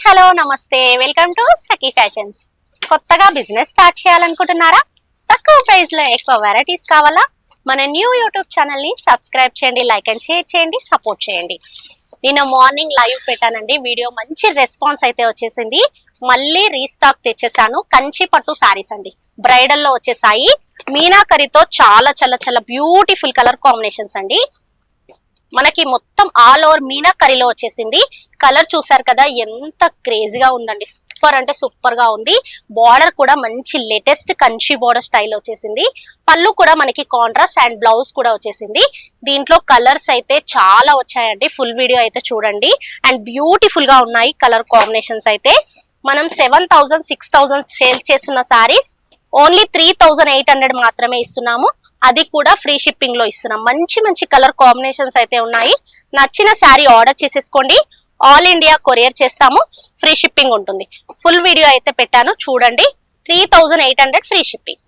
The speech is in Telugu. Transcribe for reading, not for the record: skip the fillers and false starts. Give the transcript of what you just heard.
హలో నమస్తే, వెల్కమ్ టు సఖీ ఫ్యాషన్స్. కొత్తగా బిజినెస్ స్టార్ట్ చేయాలనుకుంటున్నారా? తక్కువ ప్రైస్ లో ఎక్కువ వెరైటీస్ కావాలా? మన న్యూ యూట్యూబ్ ఛానల్ ని సబ్స్క్రైబ్ చేయండి, లైక్ అండ్ షేర్ చేయండి, సపోర్ట్ చేయండి. నేను మార్నింగ్ లైవ్ పెట్టానండి, వీడియో మంచి రెస్పాన్స్ అయితే వచ్చేసింది. మళ్ళీ రీస్టాక్ తెచ్చేసాను. కంచి పట్టు సారీస్ అండి, బ్రైడల్ లో వచ్చేసాయి. మీనాకరితో చాలా చాలా చాలా బ్యూటిఫుల్ కలర్ కాంబినేషన్స్ అండి. మనకి మొత్తం ఆల్ ఓవర్ మీనాకరిలో వచ్చేసింది. కలర్ చూసారు కదా, ఎంత క్రేజీగా ఉందండి. సూపర్ అంటే సూపర్ గా ఉంది. బార్డర్ కూడా మంచి లేటెస్ట్ కంచి బార్డర్ స్టైల్ వచ్చేసింది. పళ్ళు కూడా మనకి కాంట్రాస్ట్ అండ్ బ్లౌజ్ కూడా వచ్చేసింది. దీంట్లో కలర్స్ అయితే చాలా వచ్చాయండి. ఫుల్ వీడియో అయితే చూడండి. అండ్ బ్యూటిఫుల్ గా ఉన్నాయి కలర్ కాంబినేషన్స్ అయితే. మనం 7,000 6,000 సేల్ చేస్తున్న సారీస్ ఓన్లీ 3,800 మాత్రమే ఇస్తున్నాము. అది కూడా ఫ్రీ షిప్పింగ్ లో ఇస్తున్నాం. మంచి మంచి కలర్ కాంబినేషన్స్ అయితే ఉన్నాయి. నచ్చిన శారీ ఆర్డర్ చేసేసుకోండి. ఆల్ ఇండియా కొరియర్ చేస్తాము, ఫ్రీ షిప్పింగ్ ఉంటుంది. ఫుల్ వీడియో అయితే పెట్టాను చూడండి. 3,800 ఫ్రీ షిప్పింగ్.